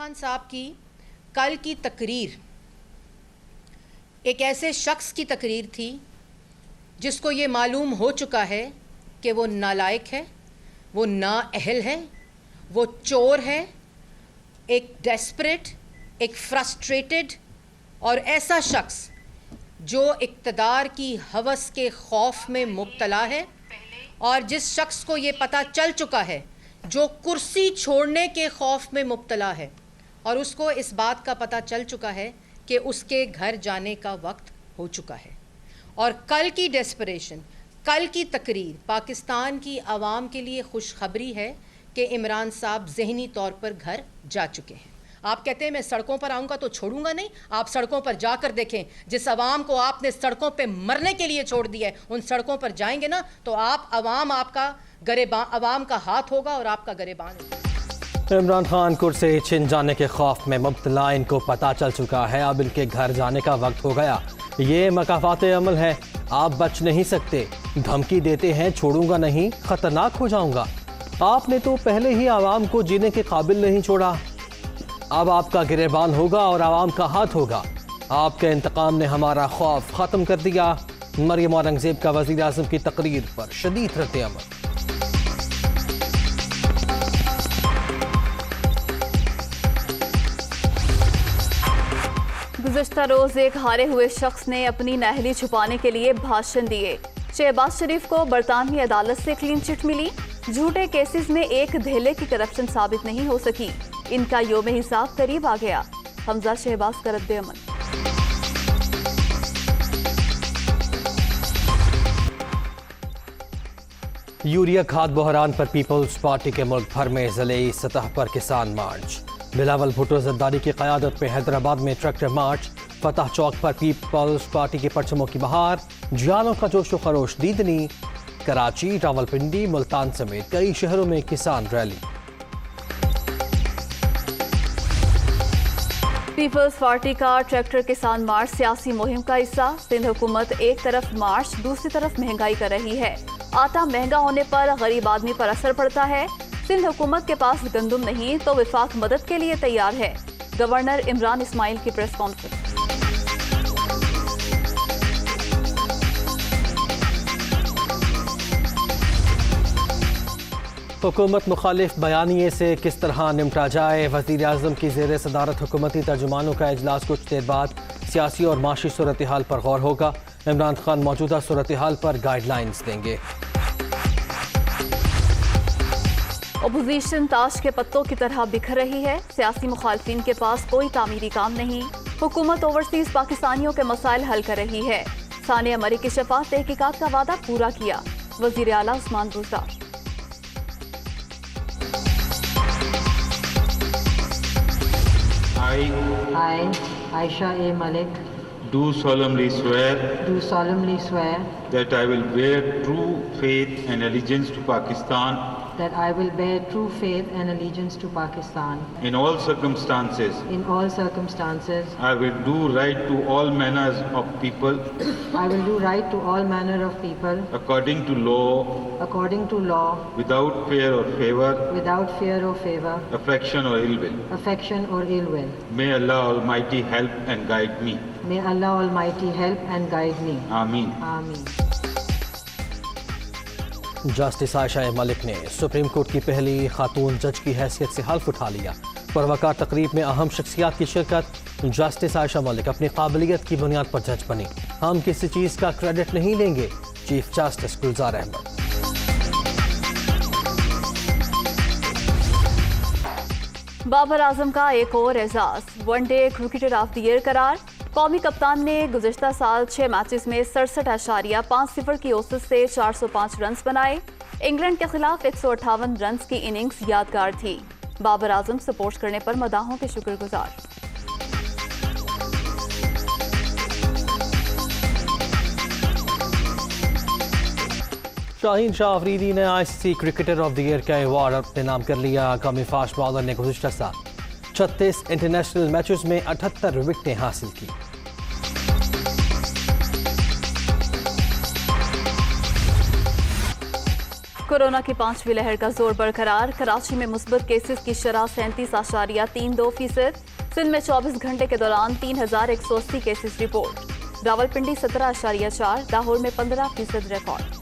खान साहब की कल की तकरीर एक ऐसे शख्स की तकरीर थी जिसको ये मालूम हो चुका है कि वो नालायक है, वो नाअहल है, वो चोर है, एक डेस्परेट, एक फ्रस्ट्रेटेड और ऐसा शख्स जो इक़्तिदार की हवस के खौफ में मुब्तला है और जिस शख्स को ये पता चल चुका है, जो कुर्सी छोड़ने के खौफ में मुब्तला है और उसको इस बात का पता चल चुका है कि उसके घर जाने का वक्त हो चुका है। और कल की डेस्परेशन, कल की तकरीर पाकिस्तान की आवाम के लिए खुशखबरी है कि इमरान साहब ज़हनी तौर पर घर जा चुके हैं। आप कहते हैं मैं सड़कों पर आऊँगा तो छोड़ूंगा नहीं, आप सड़कों पर जाकर देखें। जिस आवाम को आपने सड़कों पे मरने के लिए छोड़ दिया है, उन सड़कों पर जाएंगे ना तो आप आवाम आपका गरेबान, आवाम का हाथ होगा और आपका गरेबान होगा। इमरान खान कुर्सी छिन जाने के खौफ में मुब्तला, इनको पता चल चुका है, अब इनके घर जाने का वक्त हो गया। ये मकाफात अमल है, आप बच नहीं सकते। धमकी देते हैं छोड़ूंगा नहीं, खतरनाक हो जाऊंगा। आपने तो पहले ही आवाम को जीने के काबिल नहीं छोड़ा, अब आपका गिरेबान होगा और आवाम का हाथ होगा। आपके इंतकाम ने हमारा खौफ ख़त्म कर दिया। मरियम औरंगज़ेब का वज़ीर आज़म की तकरीर पर शदीद रद्द-ए-अमल। गुज़श्ता रोज़ एक हारे हुए शख्स ने अपनी नाअहली छुपाने के लिए भाषण दिए। शहबाज शरीफ को बरतानवी अदालत से क्लीन चिट मिली। झूठे केसेस में एक धेले की करप्शन साबित नहीं हो सकी। इनका योम हिसाब करीब आ गया। हमजा शहबाज का रद्द-ए-अमल। यूरिया खाद बहरान पर पीपल्स पार्टी के मुल्क भर में ज़िले सतह पर किसान मार्च। बिलावल भुट्टो जरदारी की क़यादत में हैदराबाद में ट्रैक्टर मार्च। फतह चौक पर पीपल्स पार्टी के परचमों की बहार। जियालों का जोश व खरोश दीदनी। कराची, रावलपिंडी, मुल्तान समेत कई शहरों में किसान रैली। पीपल्स पार्टी का ट्रैक्टर किसान मार्च सियासी मुहिम का हिस्सा। सिंध हुकूमत एक तरफ मार्च, दूसरी तरफ महंगाई कर रही है। आटा महंगा होने पर गरीब आदमी पर असर पड़ता है। सिंध हुकूमत के पास गंदुम नहीं तो विफाक मदद के लिए तैयार है। गवर्नर इमरान इस्माइल की प्रेस कॉन्फ्रेंस। हुकूमत मुखालिफ बयानिए से किस तरह निपटा जाए। वज़ीर आज़म की ज़ेर सदारत हुकूमती तर्जुमानों का इजलास कुछ देर बाद सियासी और माशी सूरत हाल पर गौर होगा। इमरान खान मौजूदा सूरत हाल पर गाइडलाइंस देंगे। अपोजिशन ताश के पत्तों की तरह बिखर रही है। सियासी मुखालफिन के पास कोई तामीरी काम नहीं। हुकूमत ओवरसीज पाकिस्तानियों के मसाइल हल कर रही है। सानिया मलिक की शफाफ तहकीकात का वादा पूरा किया। वज़ीर आला Usman Buzdar. I, Aisha A. Malik, do solemnly swear that I will bear true faith and allegiance to Pakistan I will bear true faith and allegiance to Pakistan. in all circumstances. In all circumstances, I will do right to all manners of people I will do right to all manner of people according to law, according to law, without fear or favor, without fear or favor, affection or ill will. affection or ill will. May Allah Almighty help and guide me. May Allah Almighty help and guide me. Ameen. Ameen. Justice Ayesha Malik ने supreme court की पहली खातून जज की हैसियत से हल्फ उठा लिया। पुरवकार तकरीब में अहम शख्सियात की शिरकत। जस्टिस आयशा मलिक अपनी काबिलियत की बुनियाद पर जज बनी। हम किसी चीज़ का क्रेडिट नहीं लेंगे। Chief justice Gulzar Ahmed. बाबर आजम का एक और एजाज, one day cricketer of the year करार। कौमी कप्तान ने गुज़श्ता साल 6 मैचेस में 67.5 की औसत से 405 रन बनाए। इंग्लैंड के खिलाफ 158 रन की इनिंग्स यादगार थी। बाबर आजम सपोर्ट करने पर मदाहों के शुक्रगुजार। शाहीन शाह अफरीदी ने ICC cricketer of the year का अवार्ड अपने नाम कर लिया। कौमी फास्ट बॉलर ने गुज़श्ता साल 36 इंटरनेशनल मैचेस में 78 विकेटें हासिल की। कोरोना की 5वीं लहर का जोर बरकरार। कराची में मुस्बत केसेस की शरह 37.32%। सिंध में 24 घंटे के दौरान 3,180 केसेस रिपोर्ट। रावलपिंडी 17.4, लाहौर में 15% रिकॉर्ड।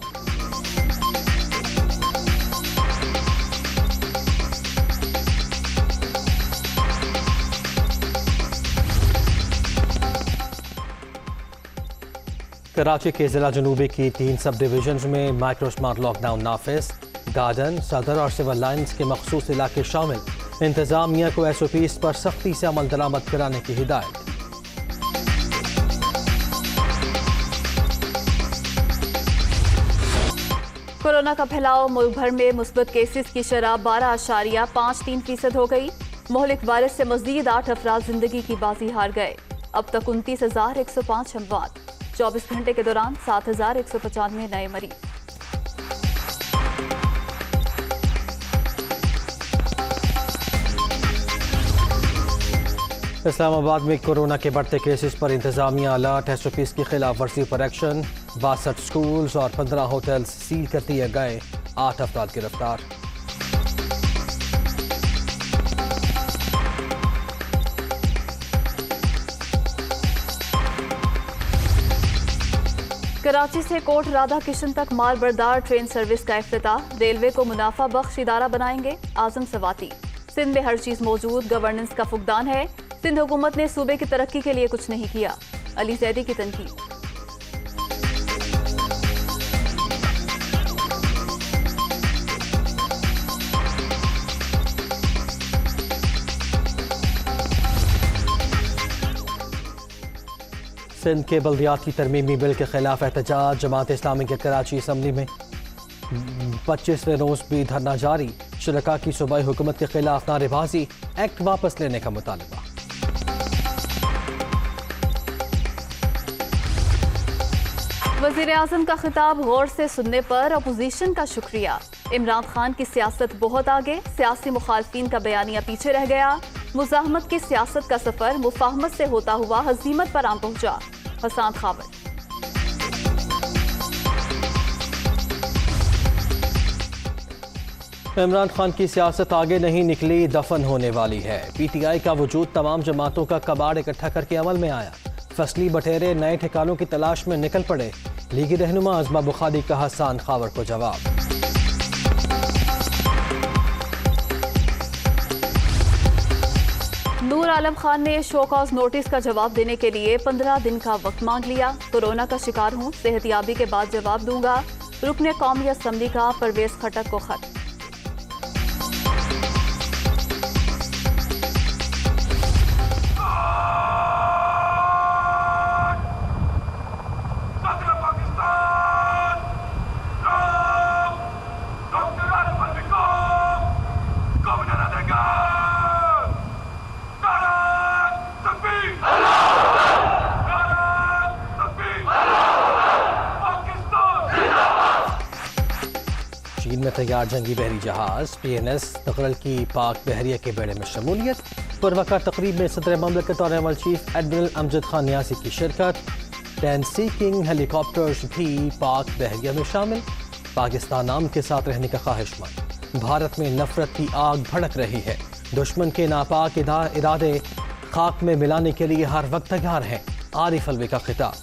कराची के जिला जनूबी की 3 सब डिवीजन में माइक्रो स्मार्ट लॉकडाउन नाफिज। गार्डन, सदर और सिविल लाइन्स के मखसूस इलाके शामिल। इंतजामिया को SOPs पर सख्ती से अमल दरामद कराने की हिदायत। कोरोना का फैलाव मुल्क भर में मुस्बत केसेस की शरह 12.53% हो गई। मोहलिक वायरस से मजीद 8 अफराद जिंदगी की बाजी हार गए। अब तक 29,105 अमवात। 24 घंटे के दौरान 7,195 नए मरीज। इस्लामाबाद में कोरोना के बढ़ते केसेस पर इंतजामिया अलर्ट। SOPs की खिलाफ वर्जी पर एक्शन। 62 स्कूल्स और 15 होटल्स सील कर दिए गए। 8 अफराद गिरफ्तार। कराची से कोट राधा किशन तक माल बरदार ट्रेन सर्विस का इफ्तिताह। रेलवे को मुनाफा बख्श इदारा बनाएंगे आजम सवाती। सिंध में हर चीज मौजूद, गवर्नेंस का फुकदान है। सिंध हुकूमत ने सूबे की तरक्की के लिए कुछ नहीं किया। अली जैदी की तनकीद। सिंध के बल्दियाती तरमीमी बिल के खिलाफ एहतजाज। जमात इस्लामी के कराची असम्बली में 25वें रोज भी धरना जारी। शुरका की सूबाई हुकूमत के खिलाफ नारेबाजी। एक्ट वापस लेने का मुतालबा। वज़ीर आज़म का खिताब गौर से सुनने पर अपोजिशन का शुक्रिया। इमरान खान की सियासत बहुत आगे, सियासी मुखालफीन का बयानिया पीछे रह गया। मुज़ाहमत की सियासत का सफर मुफाहमत से होता हुआ हज़ीमत पर आ पहुंचा। हसन खाबर। इमरान खान की सियासत आगे नहीं निकली, दफन होने वाली है। PTI का वजूद तमाम जमातों का कबाड़ इकट्ठा करके अमल में आया। फसली बटेरे नए ठिकानों की तलाश में निकल पड़े। लीगी रहनुमा अज़मा बुखारी का हसन खाबर को जवाब। नूर आलम खान ने शो कॉज नोटिस का जवाब देने के लिए 15 दिन का वक्त मांग लिया। कोरोना का शिकार हूं, सेहतियाबी के बाद जवाब दूंगा। रुकने कौमी असम्बली का परवेज खटक को खत। चीन में तैयार जंगी बहरी जहाज PNS तकरल की पाक बहरिया के बेड़े में शमूलियत। पुरवका तकरीब में सदर ममलकत और एमल चीफ एडमिरल अमजद खान नियासी की शिरकत। 10 सीकिंग हेलीकॉप्टर्स भी पाक बहरिया में शामिल। पाकिस्तान नाम के साथ रहने का ख्वाहिशमंद। भारत में नफरत की आग भड़क रही है। दुश्मन के नापाक इरादे खाक में मिलाने के लिए हर वक्त तैयार हैं। आरिफ अलवी का खिताब।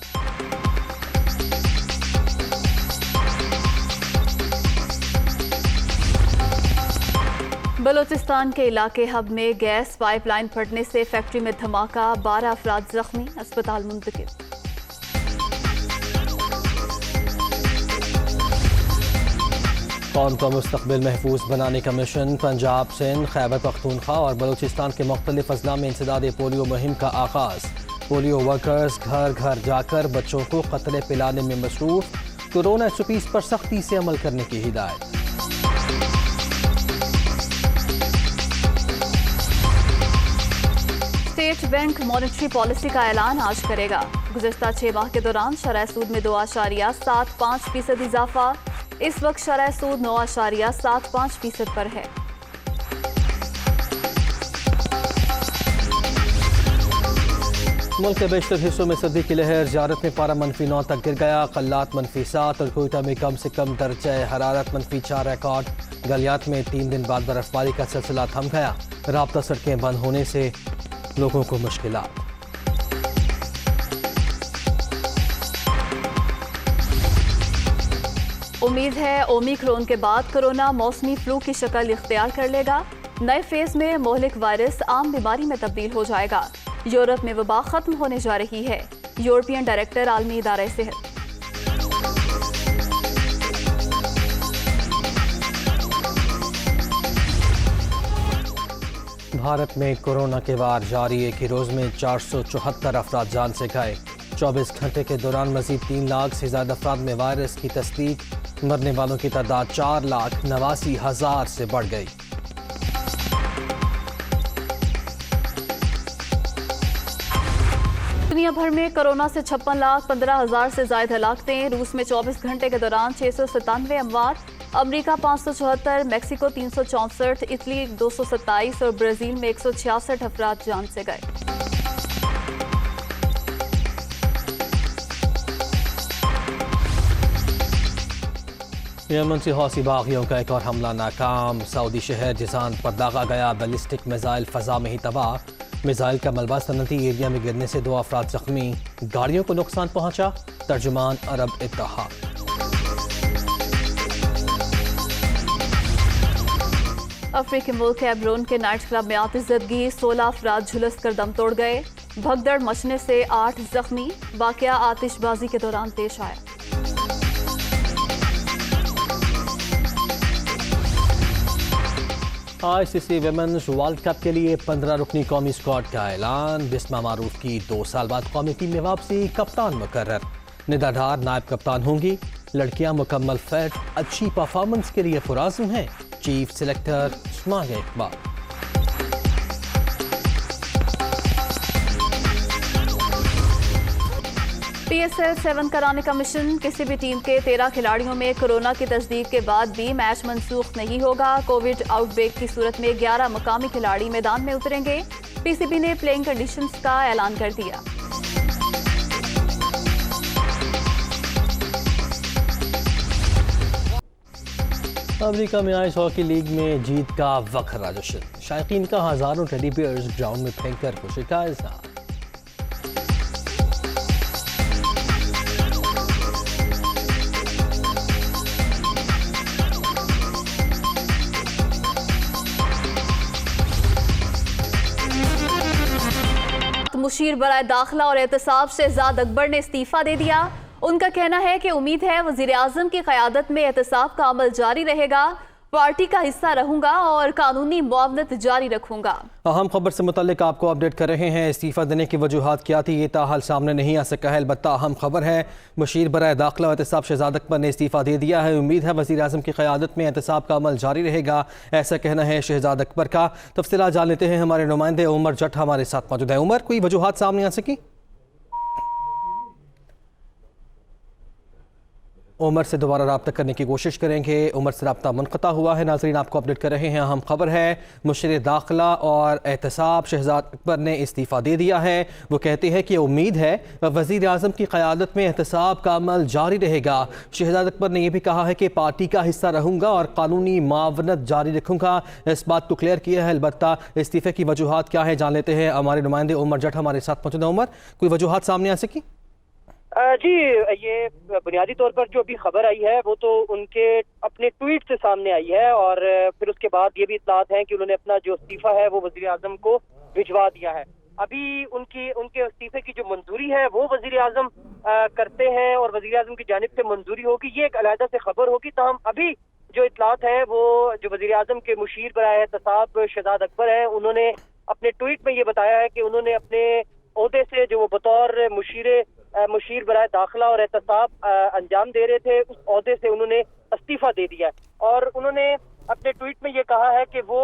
बलोचिस्तान के इलाके हब में गैस पाइपलाइन फटने से फैक्ट्री में धमाका। 12 अफराद जख्मी, अस्पताल मुंतकिल। कौम का मुस्तकबिल महफूज बनाने का मिशन। पंजाब, सिंध, खैबर पख्तूनख्वा और बलोचिस्तान के मुख्तलिफ अजला में इंसदाद पोलियो मुहिम का आगाज। पोलियो वर्कर्स घर घर जाकर बच्चों को कतरे पिलाने में मसरूफ। कोरोना SOPs पर सख्ती से अमल करने की हिदायत। स्टेट बैंक मॉनेटरी पॉलिसी का ऐलान आज करेगा। गुज़श्ता 6 माह के दौरान शरह सूद में 2.75% इजाफा। इस वक्त शरह सूद 9.75% पर है। मुल्क के बेशतर हिस्सों में सर्दी की लहर, ज़ियारत में पारा -9 तक गिर गया। कल्लात -7 और कोयटा में कम से कम दर्जा हरारत -4 रिकॉर्ड। गलियात में 3 दिन बाद बर्फबारी का सिलसिला थम गया। राब्ता सड़कें बंद होने से लोगों को मुश्किलात। उम्मीद है ओमिक्रॉन के बाद कोरोना मौसमी फ्लू की शक्ल इख्तियार कर लेगा। नए फेज में मोहलिक वायरस आम बीमारी में तब्दील हो जाएगा। यूरोप में वबा खत्म होने जा रही है। यूरोपियन डायरेक्टर आलमी इदारे सेहत। भारत में कोरोना के वार जारी। एक ही रोज में 474 अफराद जान से गए। 24 घंटे के दौरान मजीद 3 लाख से ज्यादा अफराद में वायरस की तस्दीक। मरने वालों की तादाद 4,89,000 से बढ़ गई। दुनिया भर में कोरोना से 56,15,000 से ज्यादा हलाकतें। रूस में 24 घंटे के दौरान 697 अमवात। अमरीका 574, मैक्सिको 364, इटली 227 और ब्राजील में 166 अफराद जान से गए। यमन से हौसी बागियों का एक और हमला नाकाम। सऊदी शहर जिसान पर दागा गया बैलिस्टिक मिसाइल, फजा में ही तबाह। मिसाइल का मलबा सनती एरिया में गिरने से 2 अफराद जख्मी। गाड़ियों को नुकसान पहुंचा। तर्जुमान अरब इत्तेहाद। अफ्रीकी मुल्क कैमरून के नाइट क्लब में आतिशज़दगी, 16 अफराद झुलस कर दम तोड़ गए। भगदड़ मचने से 8 जख्मी। वाकया आतिशबाजी के दौरान पेश आया। ICC वुमेन्स वर्ल्ड कप के लिए 15 रुकनी कौमी स्क्वाड का ऐलान। बिस्मा मारूफ की 2 साल बाद कौमी टीम में वापसी। कप्तान मुकर्रर। निदा डार नायब कप्तान होंगी। लड़कियां मुकम्मल फिट, अच्छी परफॉर्मेंस के लिए पुराज़्म हैं। चीफ सिलेक्टर सुनागे इकबाल। PSL 7 कराने का मिशन। किसी भी टीम के 13 खिलाड़ियों में कोरोना की तस्दीक के बाद भी मैच मनसूख नहीं होगा। कोविड आउटब्रेक की सूरत में 11 मुकामी खिलाड़ी मैदान में उतरेंगे। PCB ने प्लेइंग कंडीशंस का ऐलान कर दिया। अमेरिका में आइस हॉकी लीग में जीत का वखरा जश्न। शायकीन का हजारों टेडी बियर्स ग्राउंड में फेंक कर खुशी का इजहार। मुशीर बराए दाखिला और एहतसाब शहजाद अकबर ने इस्तीफा दे दिया। उनका कहना है कि उम्मीद है वजीर आजम की क़यादत में एहतसाब का अमल जारी रहेगा। पार्टी का हिस्सा रहूंगा और कानूनी मुआवनत जारी रखूंगा। अहम खबर से मुतल्लिक आपको अपडेट कर रहे हैं। इस्तीफा देने की वजूहात क्या थी ये ताहाल सामने नहीं आ सका है। अलबत्ता अहम खबर है मुशीर बराए दाखिला और एहतसाब शहजाद अकबर ने इस्तीफा दे दिया है। उम्मीद है वज़ीर आज़म की क़यादत में एहतसाब का अमल जारी रहेगा, ऐसा कहना है शहजाद अकबर का। तफसीलात जान लेते हैं। हमारे नुमाइंदे उमर जट हमारे साथ मौजूद है। उमर, कोई वजूहात सामने आ सकी? उमर से दोबारा रब्ता करने की कोशिश करेंगे। उमर से रब्ता मुनक़ता हुआ है। नाज़रीन, आपको अपडेट कर रहे हैं। अहम खबर है मुशीर दाखिला और एहतसाब शहजाद अकबर ने इस्तीफ़ा दे दिया है। वो कहते हैं कि उम्मीद है वज़ीर आज़म की क़यादत में एहतसाब का अमल जारी रहेगा। शहजाद अकबर ने यह भी कहा है कि पार्टी का हिस्सा रहूँगा और कानूनी मावनत जारी रखूँगा। इस बात को क्लियर किया है। अलबत्ता इस्तीफ़े की वजूहात क्या है जान लेते हैं। हमारे नुमाइंदे उमर जट हमारे साथ मौजूद है। उमर, कोई वजूहात सामने आ सकी? जी, ये बुनियादी तौर पर जो अभी खबर आई है वो तो उनके अपने ट्वीट से सामने आई है और फिर उसके बाद ये भी इत्तलात हैं कि उन्होंने अपना जो इस्तीफा है वो वज़ीर आज़म को भिजवा दिया है। अभी उनके इस्तीफे की जो मंजूरी है वो वज़ीर आज़म करते हैं और वज़ीर आज़म की जानिब से मंजूरी होगी, ये एक अलहदा से खबर होगी। तमाम अभी जो इत्तलात है वो जो वज़ीर आज़म के मुशीर बराए एहतसाब शहजाद अकबर हैं, उन्होंने अपने ट्वीट में ये बताया है कि उन्होंने अपने ओहदे से जो वो बतौर मुशीर बराए दाखिला और एहतसाब अंजाम दे रहे थे, उस ओहदे से उन्होंने इस्तीफा दे दिया है। और उन्होंने अपने ट्वीट में ये कहा है कि वो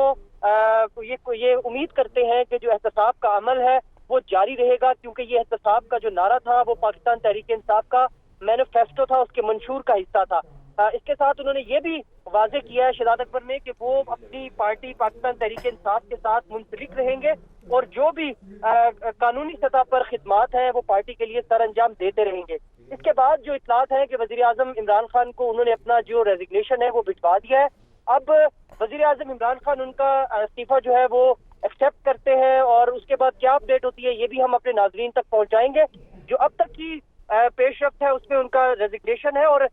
ये उम्मीद करते हैं कि जो एहतसाब का अमल है वो जारी रहेगा, क्योंकि ये एहतसाब का जो नारा था वो पाकिस्तान तहरीक इंसाफ का मैनिफेस्टो था, उसके मंशूर का हिस्सा था। इसके साथ उन्होंने ये भी वाजे किया है शहजाद अकबर ने कि वो अपनी पार्टी पाकिस्तान तहरीक इंसाफ के साथ मुंसलिक रहेंगे। और जो भी कानूनी सतह पर खिदमात हैं वो पार्टी के लिए सर अंजाम देते रहेंगे। इसके बाद जो इत्तलात है कि वजीर आजम इमरान खान को उन्होंने अपना जो रेजिग्नेशन है वो भिजवा दिया है। अब वजीर आजम इमरान खान उनका इस्तीफा जो है वो एक्सेप्ट करते हैं और उसके बाद क्या अपडेट होती है ये भी हम अपने नाजरीन तक पहुंचाएंगे। जो अब तक की पेशरफ्त है उसमें उनका रेजिग्नेशन है और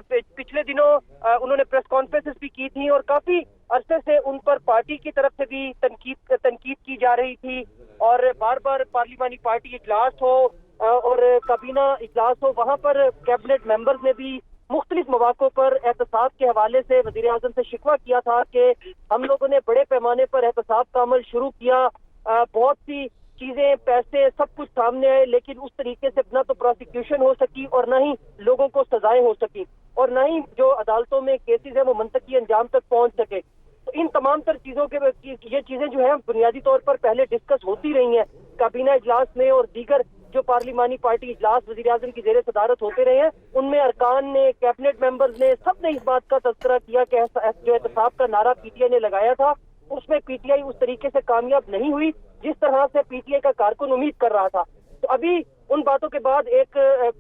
पिछले दिनों उन्होंने प्रेस कॉन्फ्रेंसेस भी की थी और काफी अरसे से उन पर पार्टी की तरफ से भी तनकीद की जा रही थी और बार बार पार्लिमानी पार्टी इजलास हो और काबीना इजलास हो, वहां पर कैबिनेट मेंबर्स ने भी मुख्तलिफ मौक़ों पर एहतसाब के हवाले से वज़ीर आज़म से शिकवा किया था कि हम लोगों ने बड़े पैमाने पर एहतसाब का अमल शुरू किया, बहुत सी चीजें पैसे सब कुछ सामने आए, लेकिन उस तरीके से ना तो प्रोसिक्यूशन हो सकी और ना ही लोगों को सजाएं हो सकी और ना ही जो अदालतों में केसेस है वो मंतकी अंजाम तक पहुंच सके। तो इन तमाम तर चीजों के ये चीजें जो है बुनियादी तौर पर पहले डिस्कस होती रही हैं काबीना इजलास में और दीगर जो पार्लिमानी पार्टी इजलास वज़ीर आज़म की ज़ेरे सदारत होते रहे हैं, उनमें अरकान ने, कैबिनेट मेंबर्स ने, सब ने इस बात का तज़किरा किया कि जो एहतसाब का नारा पीटीआई ने लगाया था उसमें पीटीआई उस तरीके से कामयाब नहीं हुई जिस तरह से पीटीआई का कारकुन उम्मीद कर रहा था। तो अभी उन बातों के बाद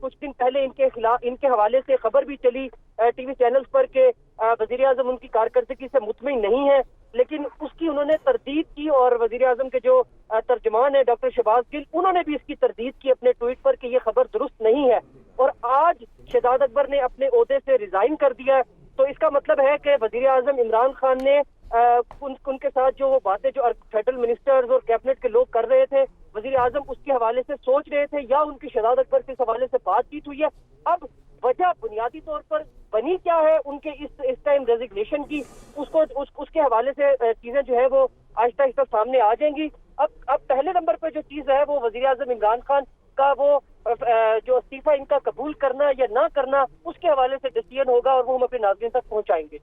कुछ दिन पहले इनके हवाले से खबर भी चली टीवी चैनल्स पर के वज़ीर आज़म उनकी कारकर्दगी से मुतमिन नहीं है, लेकिन उसकी उन्होंने तरदीद की और वज़ीर आज़म के जो तर्जमान है डॉक्टर शहबाज गिल, उन्होंने भी इसकी तरदीद की अपने ट्वीट पर कि ये खबर दुरुस्त नहीं है और आज शहजाद अकबर ने अपने ओहदे से रिजाइन कर दिया। तो इसका मतलब है कि वज़ीर आज़म इमरान खान ने उनके साथ जो वो बातें जो फेडरल मिनिस्टर्स और कैबिनेट के लोग कर रहे थे, वज़ीर आज़म उसके हवाले से सोच रहे थे या उनकी शहजाद अकबर के हवाले से बातचीत हुई है। अब वजह बुनियादी तौर पर बनी क्या है उनके इस टाइम रेजिग्नेशन की, उसके हवाले से चीजें जो है वो आहिस्ता आहिस्ता सामने आ जाएंगी। अब पहले नंबर पर जो चीज है वो वज़ीर आज़म इमरान खान का वो जो इस्तीफा इनका कबूल करना या ना करना उसके हवाले से डिसीजन होगा और वो हम अपने नाज़रीन तक पहुंचाएंगे।